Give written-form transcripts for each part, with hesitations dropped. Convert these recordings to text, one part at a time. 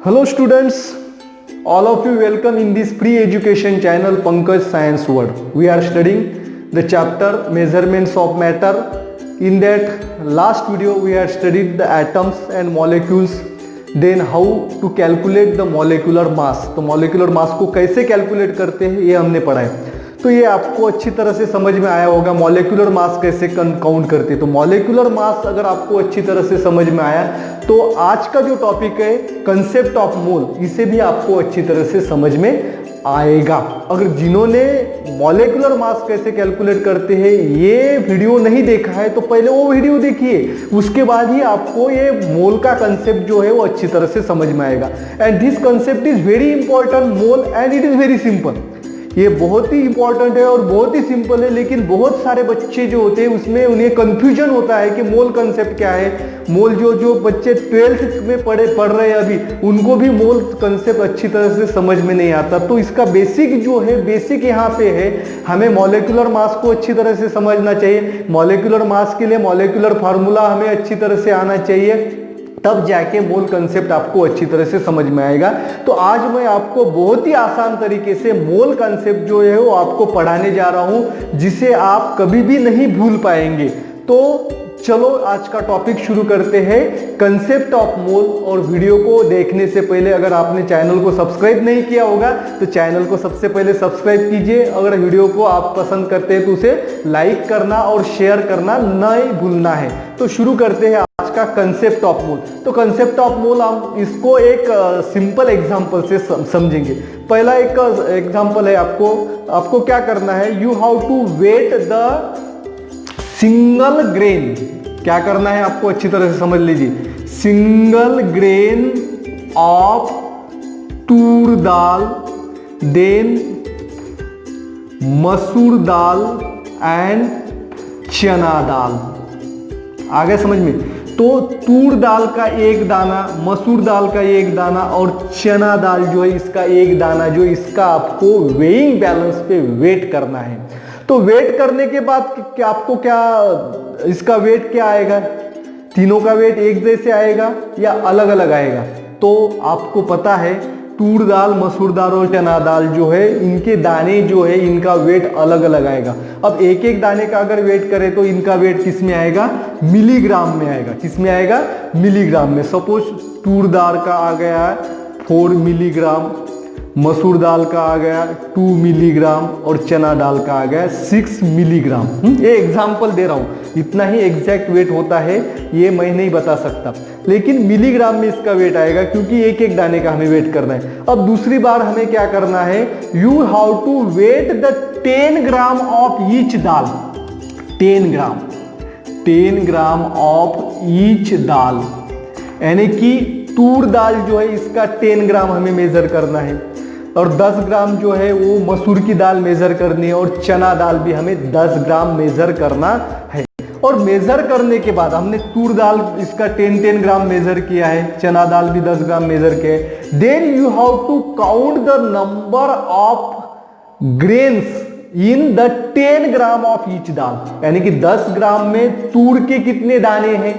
Hello students, all of you welcome in this free education channel Pankaj Science World. We are studying the chapter measurements of matter. In that last video we have studied the atoms and molecules, then how to calculate the molecular mass. तो molecular mass को कैसे calculate करते हैं ये हमने पढ़ा है। तो ये आपको अच्छी तरह से समझ में आया होगा मॉलिक्यूलर मास कैसे काउंट करते हैं। तो मॉलिक्यूलर मास अगर आपको अच्छी तरह से समझ में आया तो आज का जो टॉपिक है कंसेप्ट ऑफ मोल, इसे भी आपको अच्छी तरह से समझ में आएगा। अगर जिन्होंने मॉलिक्यूलर मास कैसे कैलकुलेट करते हैं ये वीडियो नहीं देखा है तो पहले वो वीडियो देखिए, उसके बाद ही आपको ये मोल का कंसेप्ट जो है वो अच्छी तरह से समझ में आएगा। And this concept is very important mole and it is very simple. ये बहुत ही इंपॉर्टेंट है और बहुत ही सिंपल है, लेकिन बहुत सारे बच्चे जो होते हैं उसमें उन्हें कंफ्यूजन होता है कि मोल कंसेप्ट क्या है। मोल जो बच्चे 12th में पढ़ रहे हैं अभी, उनको भी मोल कंसेप्ट अच्छी तरह से समझ में नहीं आता। तो इसका बेसिक जो है, बेसिक यहाँ पे है, हमें मॉलिक्यूलर मास को अच्छी तरह से समझना चाहिए। मॉलिक्यूलर मास के लिए मॉलिक्यूलर फार्मूला हमें अच्छी तरह से आना चाहिए, तब जाके मोल कंसेप्ट आपको अच्छी तरह से समझ में आएगा। तो आज मैं आपको बहुत ही आसान तरीके से मोल कंसेप्ट जो है वो आपको पढ़ाने जा रहा हूं, जिसे आप कभी भी नहीं भूल पाएंगे। तो चलो आज का टॉपिक शुरू करते हैं, कंसेप्ट ऑफ मोल। और वीडियो को देखने से पहले अगर आपने चैनल को सब्सक्राइब नहीं किया होगा तो चैनल को सबसे पहले सब्सक्राइब कीजिए। अगर वीडियो को आप पसंद करते हैं तो उसे लाइक करना और शेयर करना नहीं भूलना है। तो शुरू करते हैं आज का कंसेप्ट ऑफ मोल। तो कंसेप्ट ऑफ मोल हम इसको एक सिंपल एग्जांपल से समझेंगे। पहला एक एग्जांपल है, आपको क्या करना है, you have to wait the single grain. क्या करना है आपको अच्छी तरह से समझ लीजिए। Single grain of toor dal, then masoor dal and चना दाल। आगे समझ में? तो तूर दाल का एक दाना, मसूर दाल का एक दाना और चना दाल जो है इसका एक दाना, जो इसका आपको वेइंग बैलेंस पे वेट करना है। तो वेट करने के बाद आपको क्या, इसका वेट क्या आएगा, तीनों का वेट एक जैसे आएगा या अलग अलग आएगा? तो आपको पता है तूर दाल, मसूर दाल और चना दाल जो है इनके दाने जो है इनका वेट अलग अलग आएगा। अब एक एक दाने का अगर वेट करें तो इनका वेट किस में आएगा, मिलीग्राम में आएगा। किस में आएगा, मिलीग्राम में। सपोज तूर दाल का आ गया 4 मिलीग्राम, मसूर दाल का आ गया 2 मिलीग्राम और चना दाल का आ गया 6 मिलीग्राम। ये एग्जाम्पल दे रहा हूं, इतना ही एग्जैक्ट वेट होता है ये मैं नहीं बता सकता, लेकिन मिलीग्राम में इसका वेट आएगा क्योंकि एक एक दाने का हमें वेट करना है। अब दूसरी बार हमें क्या करना है, you have to wait the 10 gram of each dal. 10 gram of each dal, यानी कि तूर दाल जो है इसका 10 ग्राम हमें मेजर करना है और 10 ग्राम जो है वो मसूर की दाल मेजर करनी है और चना दाल भी हमें 10 ग्राम मेजर करना है। और मेजर करने के बाद हमने तूर दाल इसका 10 ग्राम मेजर किया है, चना दाल भी 10 ग्राम मेजर किया है। Then you have to count the number of grains in the 10 gram of each dal, यानी कि 10 ग्राम में तूर के कितने दाने हैं,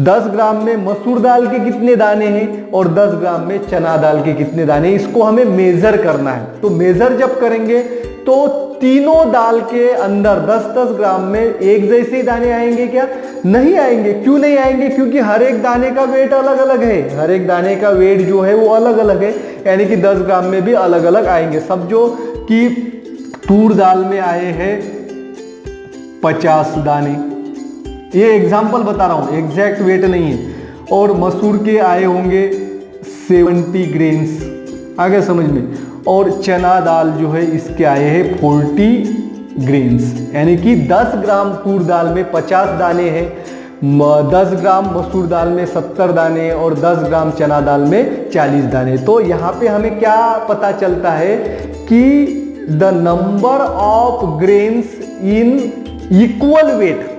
10 ग्राम में मसूर दाल के कितने दाने हैं और 10 ग्राम में चना दाल के कितने दाने, इसको हमें मेजर करना है। तो मेजर जब करेंगे तो तीनों दाल के अंदर 10-10 ग्राम में एक जैसे ही दाने आएंगे क्या? नहीं आएंगे। क्यों नहीं आएंगे? क्योंकि हर एक दाने का वेट अलग अलग है। हर एक दाने का वेट जो है वो अलग अलग है, यानी कि 10 ग्राम में भी अलग अलग आएंगे। सब जो कि तूर दाल में आए हैं 50 दाने, ये एग्जाम्पल बता रहा हूं, एग्जैक्ट वेट नहीं है। और मसूर के आए होंगे 70 ग्रेन्स, आगे समझ में। और चना दाल जो है इसके आए हैं 40 ग्रेन्स, यानी कि 10 ग्राम तूर दाल में 50 दाने हैं, 10 ग्राम मसूर दाल में 70 दाने और 10 ग्राम चना दाल में 40 दाने। तो यहाँ पे हमें क्या पता चलता है कि the number of grains in equal weight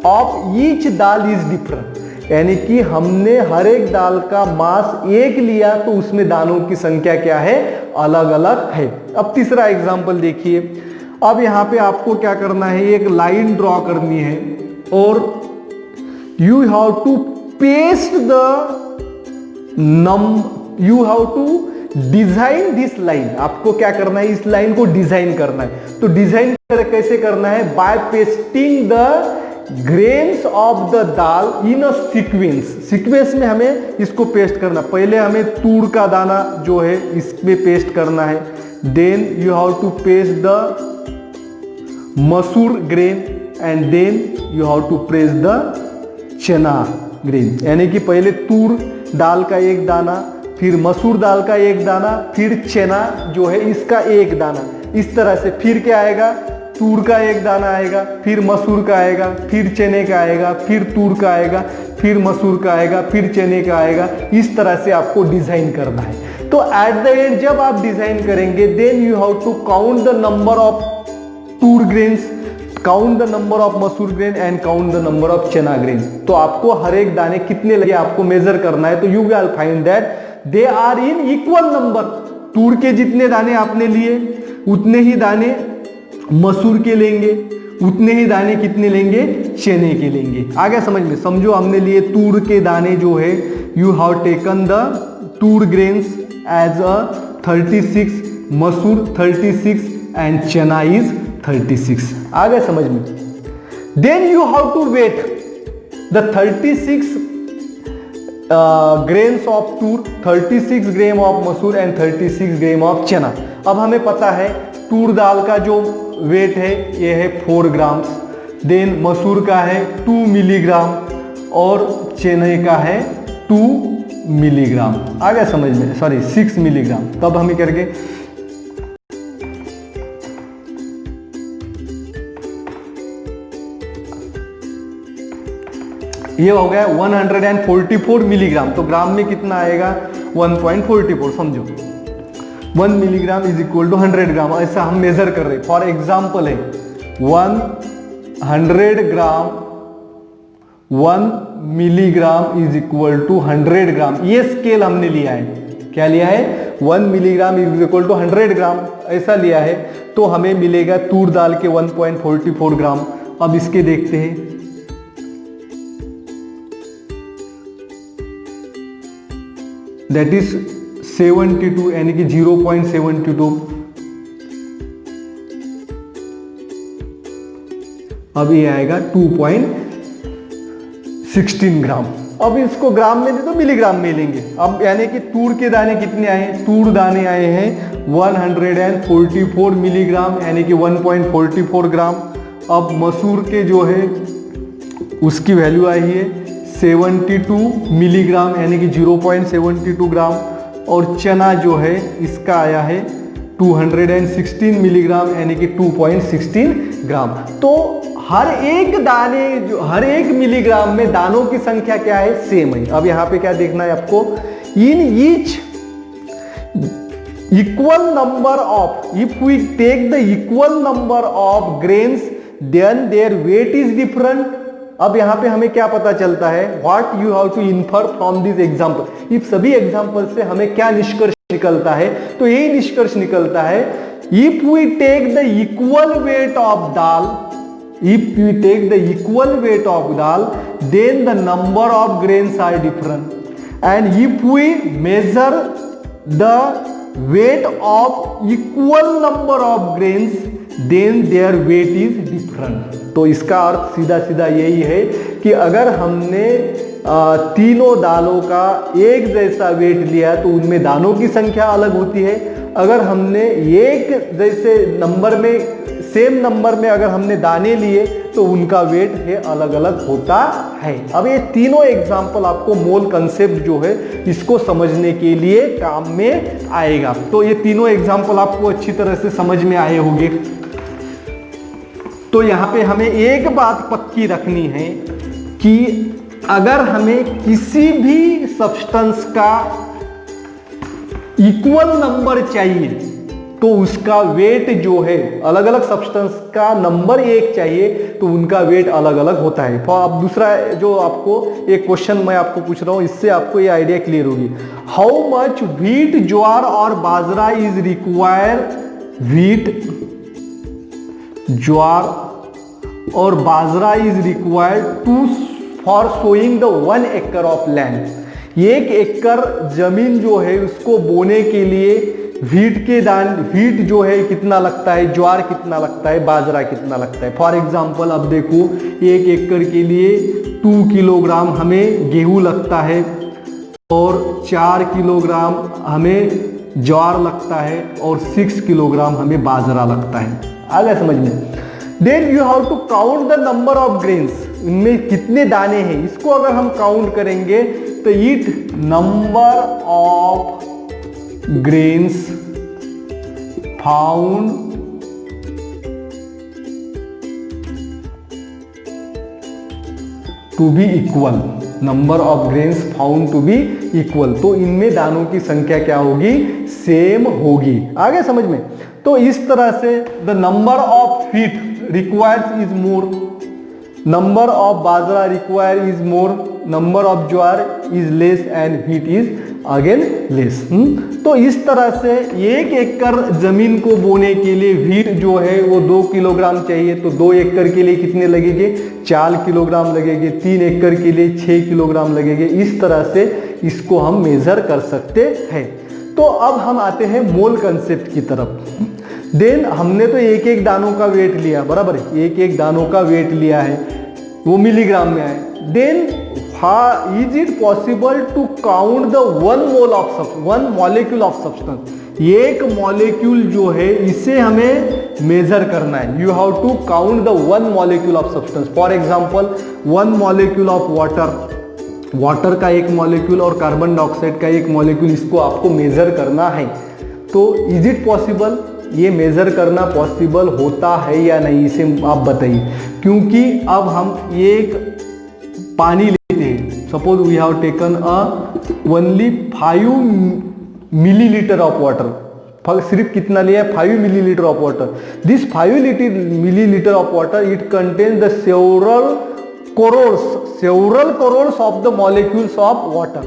of each dal is different, यानी कि हमने हर एक दाल का मास एक लिया तो उसमें दानों की संख्या क्या है, अलग अलग है। अब तीसरा एग्जांपल देखिए। अब यहां पे आपको क्या करना है, एक लाइन ड्रॉ करनी है और you have to paste the you have to design this line. आपको क्या करना है, इस लाइन को डिजाइन करना है। तो डिजाइन कैसे करना है, by pasting the grains of the dal in a sequence. Sequence में हमें इसको पेस्ट करना, पहले हमें तूर का दाना जो है इसमें पेस्ट करना है, then you have to paste the masoor grain and then you have to paste the chana grain. यानी कि पहले तूर दाल का एक दाना, फिर मसूर दाल का एक दाना, फिर चना जो है इसका एक दाना। इस तरह से फिर क्या आएगा, तूर का एक दाना आएगा, फिर मसूर का आएगा, फिर चने का आएगा, फिर तूर का आएगा, फिर मसूर का आएगा, फिर चने का आएगा। इस तरह से आपको डिजाइन करना है। तो एट द एंड जब आप डिजाइन करेंगे, then you have to count the number of toor grains, count the number of masoor grain and count the number of chana grain. तो आपको हर एक दाने कितने लगे आपको मेजर करना है। तो you will find that they are in equal number. तूर के जितने दाने आपने लिए उतने ही दाने मसूर के लेंगे, उतने ही दाने कितने लेंगे, चने के लेंगे। आ गया समझ में। समझो हमने लिए तूर के दाने जो है, you have taken the toor grains as a 36, masoor 36 and चना इज 36। आ गया समझ में। Then you have to wait the 36 grains of toor, 36 gram of masoor and 36 gram of chana. अब हमें पता है तूर दाल का जो वेट है ये है 4 ग्राम, देन मसूर का है 2 मिलीग्राम और चने का है 2 मिलीग्राम। आ गया समझ में, सॉरी 6 मिलीग्राम। तब हमें करके ये हो गया 144 मिलीग्राम। तो ग्राम में कितना आएगा, 1.44। समझो 1 मिलीग्राम इज इक्वल टू 100 ग्राम। ऐसा हम मेजर कर रहे हैं। फॉर एग्जाम्पल है 100 ग्राम, 1 मिलीग्राम इज इक्वल टू 100 ग्राम। ये स्केल हमने लिया है। क्या लिया है, 1 मिलीग्राम इज इक्वल टू 100 ग्राम ऐसा लिया है। तो हमें मिलेगा तूर दाल के 1.44 ग्राम। अब इसके देखते हैं। दैट इज 72 यानी कि 0.72। अब ये आएगा 2.16 ग्राम। अब इसको ग्राम में नहीं तो मिलीग्राम में लेंगे। अब यानी कि तूर के दाने कितने आए हैं, तूर दाने आए हैं 144 मिलीग्राम यानी कि 1.44 ग्राम। अब मसूर के जो है उसकी वैल्यू आई है 72 मिलीग्राम यानी कि 0.72 ग्राम। और चना जो है इसका आया है 216 मिलीग्राम यानी कि 2.16 ग्राम। तो हर एक दाने जो हर एक मिलीग्राम में दानों की संख्या क्या है, सेम है। अब यहां पे क्या देखना है आपको, in each equal number of, if we take the equal number of grains then there weight is different. अब यहां पे हमें क्या पता चलता है, what you have to infer from this example. इस सभी एग्जांपल से हमें क्या निष्कर्ष निकलता है, तो यही निष्कर्ष निकलता है, if we take the equal weight of dal, if we take the equal weight of dal, then the number of grains are different, and if we measure the weight of equal number of grains, then their weight is different। तो इसका अर्थ सीधा सीधा यही है कि अगर हमने तीनों दालों का एक जैसा वेट लिया तो उनमें दानों की संख्या अलग होती है। अगर हमने एक जैसे नंबर में, सेम नंबर में अगर हमने दाने लिए तो उनका वेट है अलग अलग होता है। अब ये तीनों एग्जाम्पल आपको मोल कंसेप्ट जो है इसको समझने के लिए काम में आएगा। तो ये तीनों एग्जाम्पल आपको अच्छी तरह से समझ में आए होंगे। तो यहाँ पे हमें एक बात पक्की रखनी है कि अगर हमें किसी भी सब्सटेंस का इक्वल नंबर चाहिए तो उसका वेट जो है, अलग अलग सब्सटेंस का नंबर एक चाहिए तो उनका वेट अलग अलग होता है। तो अब दूसरा जो आपको एक क्वेश्चन मैं आपको पूछ रहा हूं, इससे आपको ये आइडिया क्लियर होगी। हाउ मच व्हीट, ज्वार और bajra is require, wheat, jowar और bajra is required to for sowing the 1 acre of land. 1 एकड़ जमीन जो है उसको बोने के लिए व्हीट जो है कितना लगता है, ज्वार कितना लगता है, बाजरा कितना लगता है। फॉर एग्जाम्पल अब देखो 1 एकड़ के लिए 2 किलोग्राम हमें गेहूं लगता है और 4 किलोग्राम हमें ज्वार लगता है और 6 किलोग्राम हमें बाजरा लगता है। आ गया समझ में। Then you have to count the number of grains, इनमें कितने दाने हैं इसको अगर हम काउंट करेंगे तो it number of grains found to be equal, number of grains found to be equal, तो इनमें दानों की संख्या क्या होगी, सेम होगी। आगे समझ में। तो इस तरह से the number of wheat requires is more, number of bajra require is more, number of jowar is less and wheat is again less. तो इस तरह से 1 एकड़ जमीन को बोने के लिए व्हीट जो है वो 2 किलोग्राम चाहिए, तो 2 एकड़ के लिए कितने लगेंगे, 4 किलोग्राम लगेंगे, 3 एकड़ के लिए 6 किलोग्राम लगेंगे। इस तरह से इसको हम मेजर कर सकते हैं। तो अब हम आते हैं मोल कंसेप्ट की तरफ। देन हमने तो एक एक दानों का वेट लिया, बराबर है, एक एक दानों का वेट लिया है, वो मिलीग्राम में आए। Then is it possible to count the one molecule of substance, एक मॉलिक्यूल जो है इसे हमें मेजर करना है। You have to count the 1 molecule of substance. For example 1 molecule of water का 1 मॉलिक्यूल और कार्बन डाइऑक्साइड का 1 मॉलिक्यूल, इसको आपको मेजर करना है। तो इज इट पॉसिबल, ये मेजर करना पॉसिबल होता है या नहीं, इसे आप बताइए। क्योंकि अब हम एक पानी लेते हैं, suppose we have taken only 5 millilitre of water, सिर्फ कितना लिया है, 5 millilitre of water. This 5 millilitre of water it contains the several crores of the molecules of water.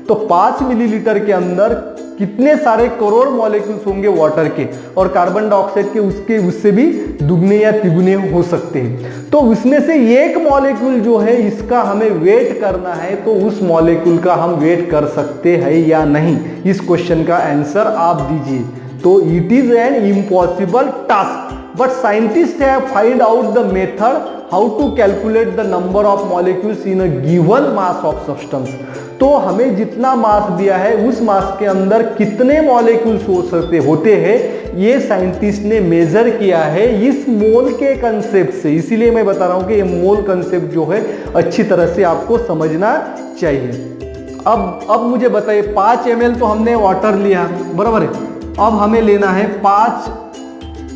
तो 5 मिलीलीटर के अंदर कितने सारे करोड़ मॉलिक्यूल्स होंगे वाटर के, और कार्बन डाइऑक्साइड के उससे भी दुगने या तिगुने हो सकते हैं। तो उसमें से एक मॉलिक्यूल जो है इसका हमें वेट करना है, तो उस मॉलिक्यूल का हम वेट कर सकते हैं या नहीं, इस क्वेश्चन का आंसर आप दीजिए। तो it is an impossible task, but scientist have find out the method how to calculate the number of molecules in a given mass of substance. तो हमें जितना मास दिया है उस मास के अंदर कितने मॉलिक्यूल्स होते हैं, ये साइंटिस्ट ने मेजर किया है इस मोल के कंसेप्ट से। इसीलिए मैं बता रहा हूं कि ये मोल कंसेप्ट जो है अच्छी तरह से आपको समझना चाहिए। अब मुझे बताइए 5 ml तो हमने वाटर लिया, बराबर है। अब हमें लेना है 5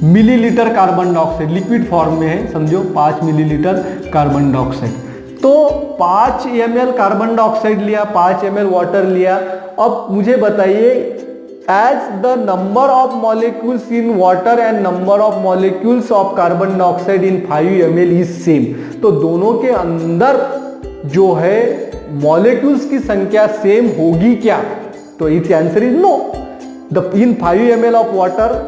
millilitre carbon dioxide, liquid form में है, समझो 5 मिलीलीटर कार्बन डाइऑक्साइड। तो 5 ml कार्बन डाइऑक्साइड लिया, 5 ml वाटर लिया। अब मुझे बताइए as the number of molecules in water and number of molecules of carbon dioxide in 5 ml is same. तो दोनों के अंदर जो है मॉलिक्यूल्स की संख्या सेम होगी क्या? तो its answer is no. In 5 ml of water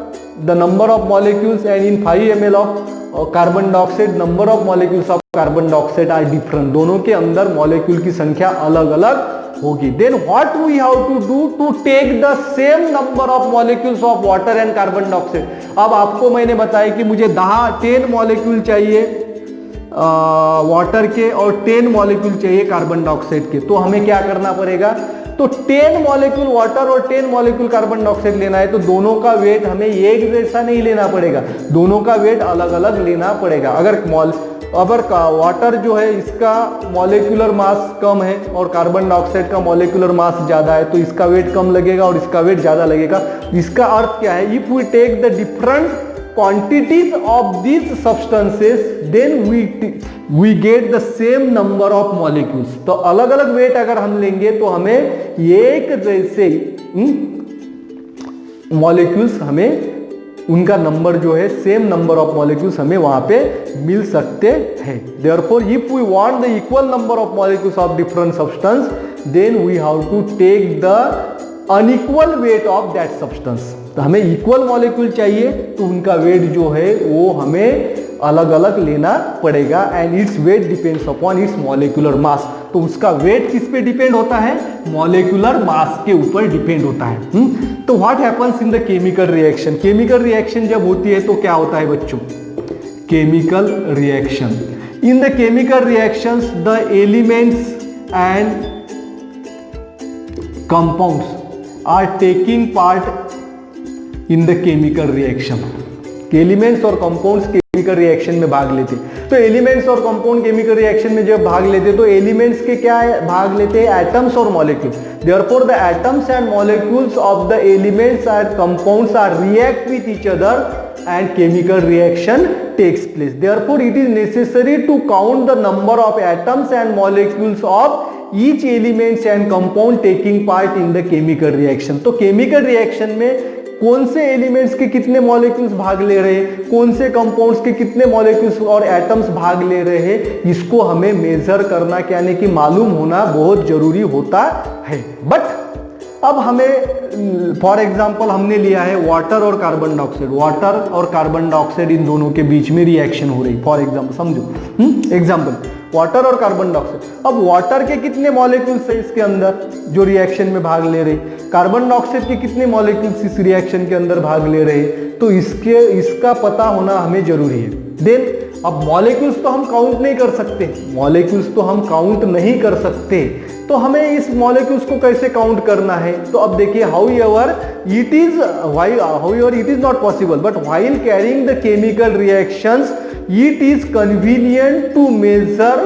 the number of molecules and in 5 ml of carbon dioxide number of molecules of carbon dioxide are different, दोनों के अंदर मॉलिक्यूल की संख्या अलग अलग होगी। then what we have to do to take the same number of molecules of water and carbon dioxide। अब आपको मैंने बताया कि मुझे 10 मॉलिक्यूल चाहिए वाटर के और 10 मॉलिक्यूल चाहिए कार्बन डाइऑक्साइड के। तो हमें क्या करना पड़ेगा, तो 10 मॉलिक्यूल वाटर और 10 मॉलिक्यूल कार्बन डाइऑक्साइड लेना है, तो दोनों का वेट हमें एक जैसा नहीं लेना पड़ेगा, दोनों का वेट अलग अलग लेना पड़ेगा। अगर वाटर जो है इसका मॉलिक्यूलर मास कम है और कार्बन डाइऑक्साइड का मॉलिक्यूलर मास ज्यादा है, तो इसका वेट कम लगेगा और इसका वेट ज्यादा लगेगा। इसका अर्थ क्या है, if we take the different quantities of these substances then we get the same number of molecules। तो अलग अलग वेट अगर हम लेंगे तो हमें एक जैसे मॉलिक्यूल्स हमें उनका नंबर जो है सेम नंबर ऑफ मॉलिक्यूल्स हमें वहां पे मिल सकते हैं। therefore if we want the equal number of molecules of different substance then we have to take the unequal weight of that substance। तो हमें इक्वल मॉलिक्यूल चाहिए तो उनका वेट जो है वो हमें अलग अलग लेना पड़ेगा and its weight depends upon its molecular mass. तो उसका वेट किस पे डिपेंड होता है? मॉलिक्यूलर मास के ऊपर डिपेंड होता है। तो what happens in the chemical reaction? Chemical reaction जब होती है तो क्या होता है बच्चों? Chemical reaction, in the chemical reactions the elements and compounds are taking part in the chemical reaction. Elements और कंपाउंड्स केमिकल रिएक्शन में भाग लेते, तो एलिमेंट्स और कंपाउंड केमिकल रिएक्शन में जब भाग लेते तो एलिमेंट्स के क्या है? भाग लेते हैं एटम्स और molecules. Therefore the atoms and molecules of the elements and compounds are react with each other and chemical reaction takes place. Therefore, it is necessary to count the number of atoms and molecules of each elements and compound taking part in the chemical reaction. तो chemical reaction में कौन से elements के कितने molecules भाग ले रहे हैं, कौन से कंपाउंड्स के कितने मॉलिक्यूल्स और एटम्स भाग ले रहे हैं, इसको हमें मेजर करना यानी कि मालूम होना बहुत जरूरी होता है। बट अब हमें फॉर एग्जांपल हमने लिया है वाटर और कार्बन डाइऑक्साइड, वाटर और कार्बन डाइऑक्साइड इन दोनों के बीच में रिएक्शन हो रही। फॉर एग्जांपल समझो, एग्जांपल वाटर और कार्बन डाइऑक्साइड। अब वाटर के कितने मॉलिक्यूल्स है इसके अंदर जो रिएक्शन में भाग ले रहे, कार्बन डाइऑक्साइड के कितने मॉलिक्यूल्स इस रिएक्शन के अंदर भाग ले रहे, तो इसका पता होना हमें जरूरी है। देन अब मॉलिक्यूल्स तो हम काउंट नहीं कर सकते, मॉलिक्यूल्स तो हम काउंट नहीं कर सकते, तो हमें इस मॉलिक्यूल्स को कैसे काउंट करना है? तो अब देखिए however it is not possible, but while carrying the chemical reactions it is convenient to measure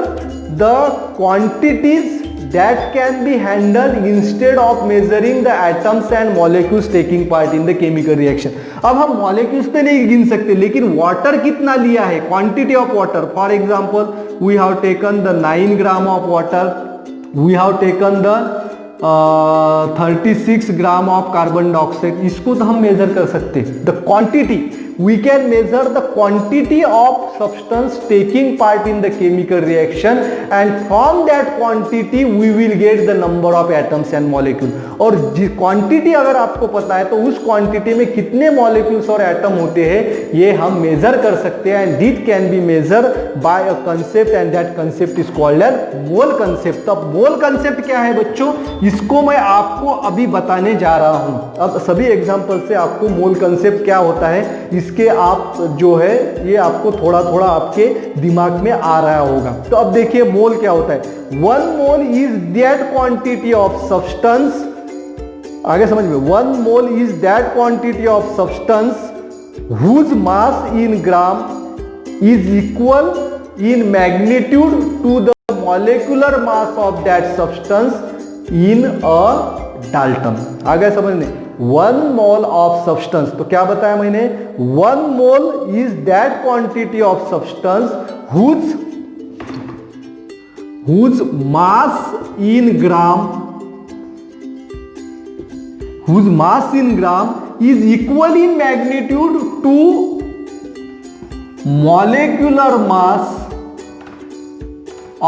the quantities that can be handled instead of measuring the atoms and molecules taking part in the chemical reaction. अब हम molecules पे नहीं गिन सकते, लेकिन water कितना लिया है, quantity of water. For example, we have taken the 9 gram of water, we have taken the 36 gram of carbon dioxide, इसको तो हम मेजर कर सकते हैं। The quantity, we can measure the quantity of substance taking part in the chemical reaction and from that quantity we will get the number of atoms and molecule. और quantity अगर आपको पता है तो उस क्वांटिटी में कितने मॉलिक्यूल्स और एटम होते हैं ये हम मेजर कर सकते हैं, and it can be measure by a concept and that concept is called as mole concept. तो मोल कंसेप्ट क्या है बच्चों, इसको मैं आपको अभी बताने जा रहा हूं। अब सभी एग्जांपल से आपको मोल कंसेप्ट क्या होता है इसके आप जो है ये आपको थोड़ा थोड़ा आपके दिमाग में आ रहा होगा। तो अब देखिए मोल क्या होता है। 1 mole is that quantity of substance, आगे समझ में, 1 mole is that quantity of substance whose mass in gram is equal in magnitude to the molecular mass of that substance in a dalton. आगे समझने, 1 मोल ऑफ सब्सटेंस, तो क्या बताया मैंने, 1 mole is that quantity of substance whose mass in gram, whose mass in gram is equal in magnitude to molecular mass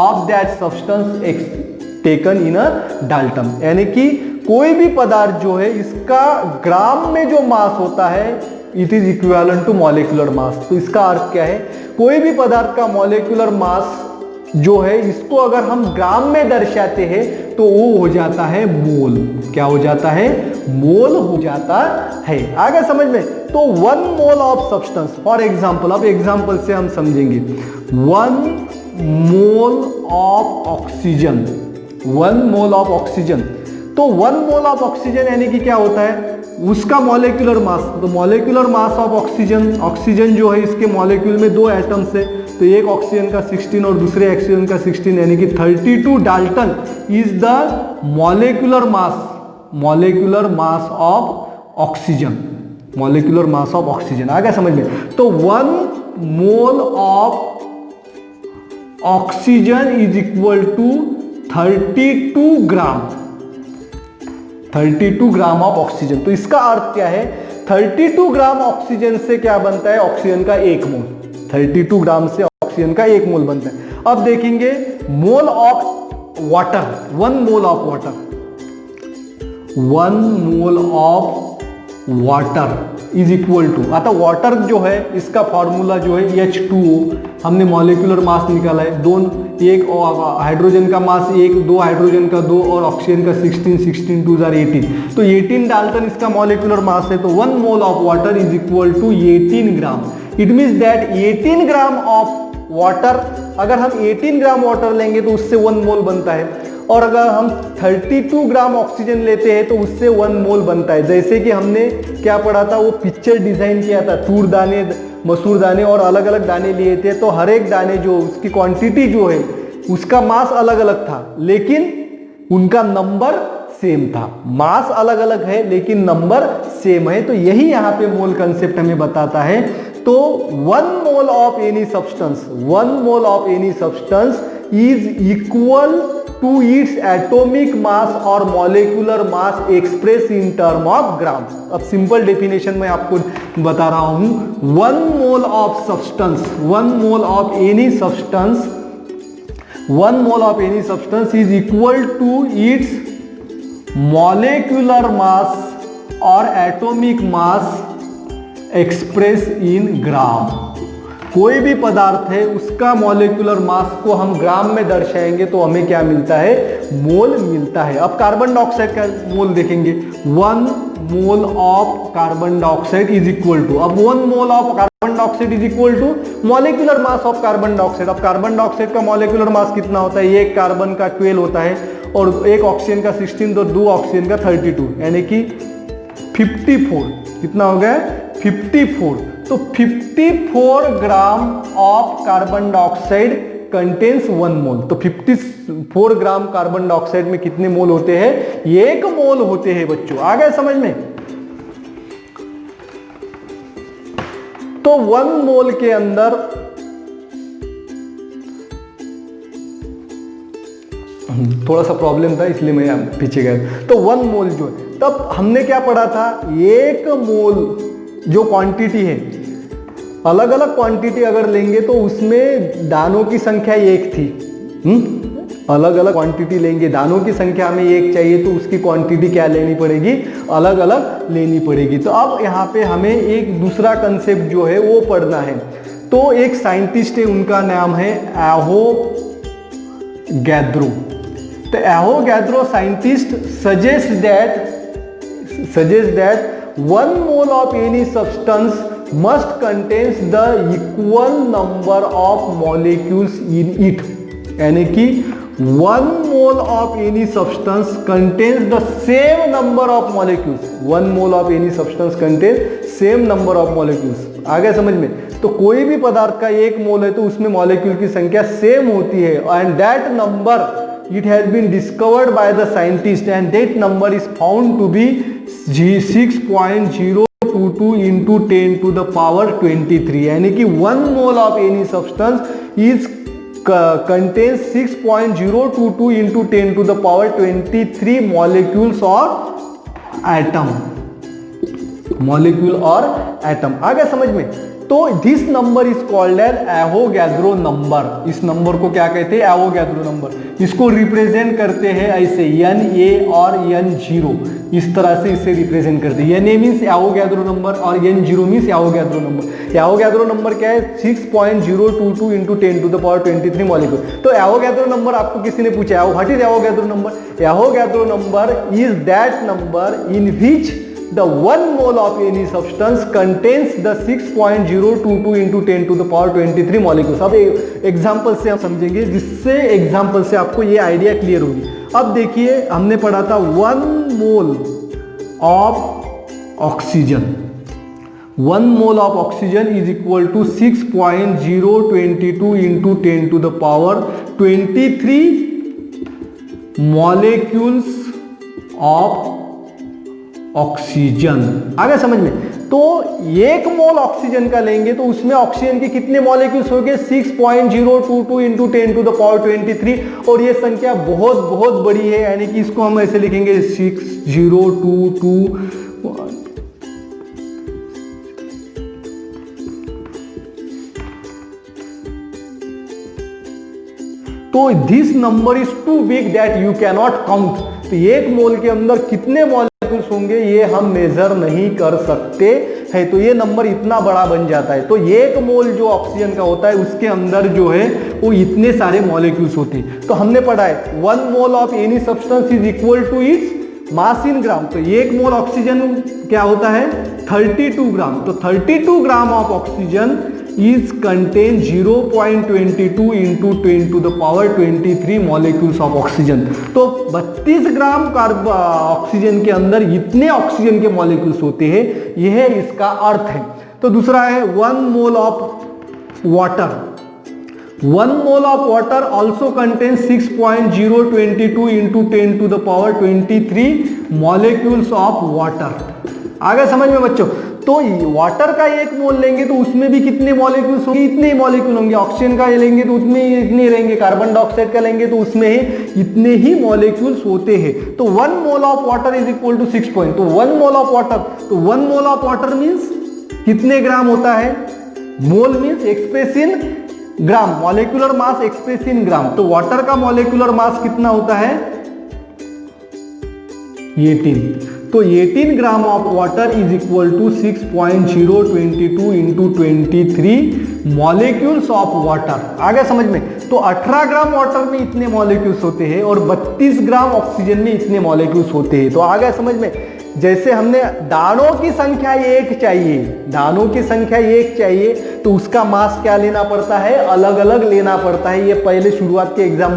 of that substance taken in a Dalton। यानी कि कोई भी पदार्थ जो है इसका ग्राम में जो मास होता है it is equivalent to molecular mass. तो इसका अर्थ क्या है, कोई भी पदार्थ का मॉलिक्यूलर मास जो है इसको अगर हम ग्राम में दर्शाते हैं तो वो हो जाता है मोल। क्या हो जाता है, मोल हो जाता है। आगे समझ में, तो 1 mole of substance, for example, अब एग्जांपल से हम समझेंगे, 1 mole of oxygen, 1 mole of oxygen, तो 1 मोल ऑफ ऑक्सीजन यानी कि क्या होता है उसका मॉलिक्यूलर मास। तो molecular mass of oxygen, oxygen जो है इसके मॉलिक्यूल में 2 एटम्स है, तो एक ऑक्सीजन का 16 और दूसरे ऑक्सीजन का 16 यानी कि 32 dalton is the molecular mass of oxygen, molecular mass of oxygen. आ गया समझ में। तो 1 mole of oxygen is equal to 32 gram, 32 gram of oxygen. तो इसका अर्थ क्या है, 32 ग्राम ऑक्सीजन से क्या बनता है, ऑक्सीजन का 1 मोल, 32 ग्राम से ऑक्सीजन का 1 मोल बनता है। अब देखेंगे mole of water, 1 mole of water, 1 mole of water is equal to, आता वाटर जो है इसका फॉर्मूला जो है H2O, हमने मॉलिक्यूलर मास निकाला है, एक हाइड्रोजन का मास 1, 2 हाइड्रोजन का 2 और ऑक्सीजन का 16, 16 2 जार 18, तो 18 डाल्टन इसका मॉलिक्यूलर मास है। तो 1 mole of water is equal to 18 gram. It means that 18 gram of water, अगर हम 18 ग्राम वाटर लेंगे तो उससे 1 मोल बनता है, और अगर हम 32 ग्राम ऑक्सीजन लेते हैं तो उससे 1 मोल बनता है। जैसे कि हमने क्या पढ़ा था, वो पिक्चर डिजाइन किया था, तूर दाने, मसूर दाने और अलग अलग दाने लिए थे, तो हर एक दाने जो उसकी क्वांटिटी जो है उसका मास अलग अलग था, लेकिन उनका नंबर सेम था। मास अलग अलग है लेकिन नंबर सेम है, तो यही यहाँ पे मोल कंसेप्ट हमें बताता है। तो 1 mole of any substance, 1 mole of any substance is equal to its atomic mass और molecular mass express in term of gram. अब सिंपल डेफिनेशन में आपको बता रहा हूं, 1 mole of substance, 1 mole of any substance, 1 mole of any substance is equal to its molecular mass और atomic mass express in ग्राम। कोई भी पदार्थ है उसका मॉलिक्यूलर मास को हम ग्राम में दर्शाएंगे तो हमें क्या मिलता है, मोल मिलता है। अब कार्बन डाइऑक्साइड का मोल देखेंगे, 1 mole of carbon dioxide is equal to, अब 1 mole of carbon dioxide is equal to molecular mass of carbon dioxide. अब कार्बन डाइऑक्साइड का मॉलिक्यूलर मास कितना होता है, एक कार्बन का 12 होता है और एक ऑक्सीजन का 16, तो 2 ऑक्सीजन का 32, यानी कि 54। कितना हो गया, 54। तो 54 gram of carbon dioxide contains 1 mole. तो 54 ग्राम कार्बन डाइऑक्साइड में कितने मोल होते हैं, 1 मोल होते हैं बच्चों। आ गए समझ में? तो 1 मोल के अंदर थोड़ा सा प्रॉब्लम था इसलिए मैं पीछे गया। तो 1 मोल जो है, तब हमने क्या पढ़ा था, 1 मोल जो क्वांटिटी है, अलग अलग क्वांटिटी अगर लेंगे तो उसमें दानों की संख्या 1 थी। अलग अलग क्वांटिटी लेंगे, दानों की संख्या हमें 1 चाहिए, तो उसकी क्वांटिटी क्या लेनी पड़ेगी, अलग अलग लेनी पड़ेगी। तो अब यहाँ पे हमें एक दूसरा कंसेप्ट जो है वो पढ़ना है। तो एक साइंटिस्ट है, उनका नाम है एवोगैड्रो। तो Avogadro scientist suggest that 1 mole of any substance must contains the equal number of molecules in it, यानी कि 1 mole of any substance contains the same number of molecules. 1 mole of any substance contains same number of molecules. आ गया समझ में? तो कोई भी पदार्थ का 1 मोल है तो उसमें मॉलिक्यूल की संख्या सेम होती है, and that number it has been discovered by the scientist, and that number is found to be 6.022 into 10 to the power 23, यानी कि 1 mole of any substance is contains 6.022 into 10 to the power 23 molecules or atom, molecule और atom। आ गया समझ में? तो this number is called as Avogadro number. इस number को क्या कहते हैं, एवोगैड्रो नंबर। इसको रिप्रेजेंट करते हैं ऐसे Na और N0, इस तरह से इसे रिप्रेजेंट करते हैं। Na मीन्स एवोगैड्रो नंबर और N0 means Avogadro number. Avogadro number क्या है, 6.022 into 10 to the power 23 molecule. तो एवोगैड्रो नंबर आपको किसी ने पूछा, what is Avogadro number? Avogadro number is that number in which the 1 mole of any substance contains the 6.022 into 10 to the power 23 molecules। अब example से हम समझेंगे, जिससे एग्जाम्पल से आपको ये आइडिया क्लियर होगी। अब देखिए, हमने पढ़ा था 1 mole of oxygen, 1 mole of oxygen is equal to 6.022 into 10 to the power 23 molecules of oxygen. आ गया समझ में? तो 1 मोल ऑक्सीजन का लेंगे तो उसमें ऑक्सीजन के कितने मॉलिक्यूल्स हो गए, 6.022 into 10 to the power 23, और ये संख्या बहुत बहुत बड़ी है, यानी कि इसको हम ऐसे लिखेंगे 6022। तो this number is too big that you can not count. तो 1 मोल के अंदर कितने मॉलिक्यूल्स होंगे ये हम मेजर नहीं कर सकते है तो ये नंबर इतना बड़ा बन जाता है। तो 1 मोल जो ऑक्सीजन का होता है उसके अंदर जो है वो इतने सारे मॉलिक्यूल्स होते हैं। तो हमने पढ़ा है 1 mole of any substance is equal to its mass in gram. तो 1 मोल ऑक्सीजन क्या होता है 32 ग्राम। तो 32 gram of oxygen is contain 0.22 into 10 to the power 23 molecules of oxygen। तो 32 ग्राम ऑक्सीजन के अंदर इतने ऑक्सीजन के मॉलिक्यूल्स होते हैं, यह इसका अर्थ है। तो दूसरा है 1 mole of water. 1 mole of water also contain 6.022 into 10 to the power 23 molecules of water। आगे समझ में बच्चों, तो वाटर का 1 मोल लेंगे तो उसमें भी कितने मॉलिक्यूल्स होंगे, इतने ही मॉलिक्यूल होंगे। ऑक्सीजन का लेंगे तो उसमें इतने रहेंगे, कार्बन डाइऑक्साइड का लेंगे तो उसमें ही इतने ही मॉलिक्यूल्स होते हैं। तो 1 mole of water is equal to 6 point. तो 1 मोल ऑफ वाटर, तो 1 मोल ऑफ वाटर मींस कितने ग्राम होता है, mole means express in gram, molecular mass express in gram. तो वाटर का मॉलिक्यूलर मास कितना होता है 18। तो 18 gram of water is equal to 6.022 into 23 molecules of water. आगे समझ में, तो 18 ग्राम वाटर में इतने मॉलिक्यूल्स होते हैं और 32 ग्राम ऑक्सीजन में इतने मॉलिक्यूल्स होते हैं। तो आगे समझ में, जैसे हमने दानों की संख्या 1 चाहिए, दानों की संख्या 1 चाहिए तो उसका मास क्या लेना पड़ता है, अलग अलग लेना पड़ता है। ये पहले शुरुआत के एग्जाम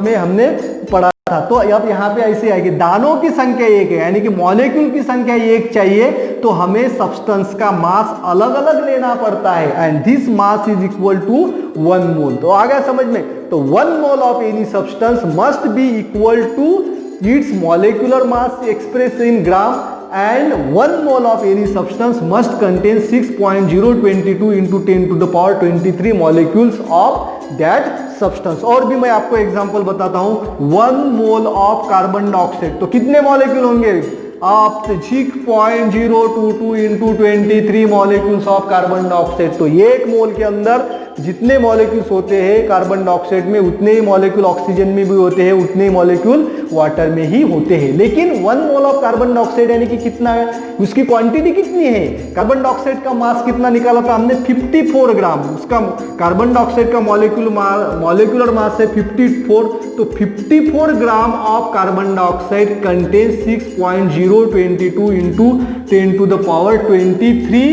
में हमने पढ़ा था। तो अब यहाँ पे ऐसे आएगी, दानों की संख्या 1 है यानी कि मॉलिक्यूल की संख्या 1 चाहिए तो हमें सब्सटेंस का मास अलग अलग लेना पड़ता है and this mass is equal to 1 mole. तो आ गया समझ में, तो 1 mole of any substance must be equal to its molecular mass express in gram and 1 mole of any substance must contain 6.022 into 10 to the power 23 molecules of that substance। और भी मैं आपको एग्जांपल बताता हूं, 1 मोल ऑफ कार्बन डाइऑक्साइड तो कितने molecule होंगे, आप 6.022 into 23 molecules of carbon dioxide. तो 1 मोल के अंदर जितने मॉलिक्यूल्स होते हैं कार्बन डाइऑक्साइड में उतने ही मॉलिक्यूल ऑक्सीजन में भी होते हैं, उतने ही मॉलिक्यूल वाटर में ही होते हैं। लेकिन 1 मोल ऑफ कार्बन डाइऑक्साइड यानी कि कितना है, उसकी क्वांटिटी कितनी है, कार्बन डाइऑक्साइड का मास कितना निकाला था हमने 54 ग्राम। उसका कार्बन डाइऑक्साइड का मॉलिक्यूलर मास है 54। तो 54 gram of carbon dioxide contain 6.022 into 10 to the power 23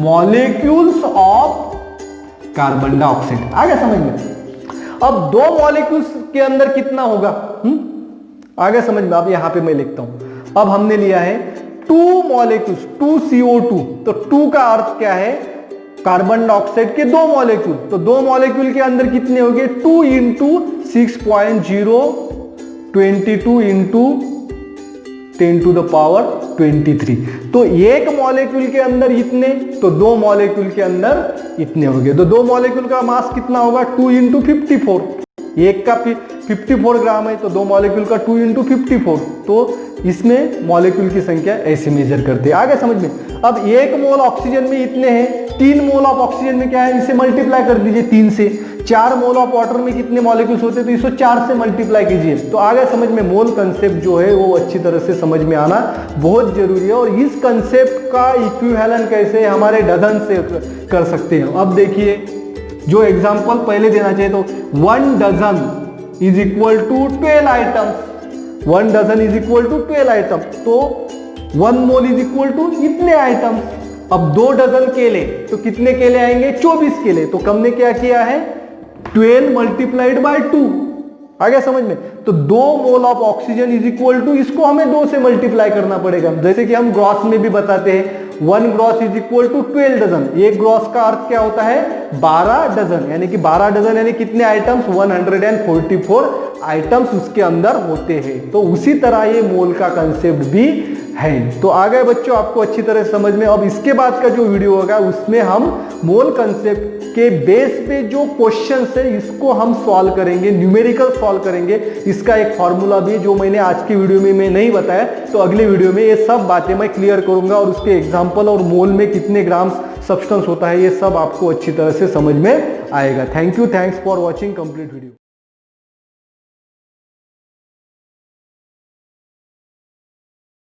molecules of carbon dioxide. आ गया समझ में। अब 2 मॉलिक्यूल्स के अंदर कितना होगा, आ गया समझ में। अब यहां पे मैं लिखता हूं, अब हमने लिया है 2 मॉलिक्यूल्स 2CO2। तो 2 का अर्थ क्या है, कार्बन डाइऑक्साइड के 2 मॉलिक्यूल। तो 2 मॉलिक्यूल के अंदर कितने हो गए 2 into 6.022 into 10 to the power 23। तो 1 मॉलिक्यूल के अंदर इतने, तो 2 मॉलिक्यूल के अंदर इतने हो गए। तो 2 मॉलिक्यूल का मास कितना होगा 2 इंटू 54। एक का 54 ग्राम है तो 2 मॉलिक्यूल का 2 इंटू 54। तो इसमें मॉलिक्यूल की संख्या ऐसे मेजर करते हैं। आगे समझ में। अब 1 मोल ऑक्सीजन में इतने हैं, 3 मोल ऑफ ऑक्सीजन में क्या है, इसे मल्टीप्लाई कर दीजिए 3 से। 4 मोल ऑफ वाटर में कितने मॉलिक्यूल्स होते हैं, तो इसको 4 से मल्टीप्लाई कीजिए। तो आगे समझ में, मोल कंसेप्ट जो है वो अच्छी तरह से समझ में आना बहुत जरूरी है। और इस कंसेप्ट का इक्विवेलेंट कैसे हमारे डजन से कर सकते हैं। अब देखिए, जो एग्जांपल पहले देना चाहिए, तो 1 dozen is equal to 12 items. 1 dozen is equal to 12 item. तो 1 मोल इज इक्वल टू इतने आइटम्स। अब 2 डजन केले, तो कितने केले आएंगे 24 केले। तो हमने क्या किया है 12 मल्टीप्लाइड बाय 2। आ गया समझ में। तो 2 mole of oxygen is equal to, इसको हमें 2 से मल्टीप्लाई करना पड़ेगा। जैसे कि हम ग्रॉस में भी बताते हैं, 1 gross is equal to 12 dozen. एक ग्रॉस का अर्थ क्या होता है 12 डजन, यानी कि 12 डजन यानी कितने आइटम्स 144 आइटम्स उसके अंदर होते हैं। तो उसी तरह ये मोल का कंसेप्ट भी है। तो आ गए बच्चों आपको अच्छी तरह समझ में। अब इसके बाद का जो वीडियो होगा उसमें हम मोल कंसेप्ट के बेस पे जो क्वेश्चंस है इसको हम सॉल्व करेंगे, न्यूमेरिकल सॉल्व करेंगे। इसका एक फॉर्मूला भी जो मैंने आज की वीडियो में मैं नहीं बताया, तो अगले वीडियो में ये सब बातें मैं क्लियर करूंगा और उसके एग्जाम्पल और मोल में कितने ग्राम सब्सटेंस होता है ये सब आपको अच्छी तरह से समझ में आएगा। Thank you, thanks for watching complete video.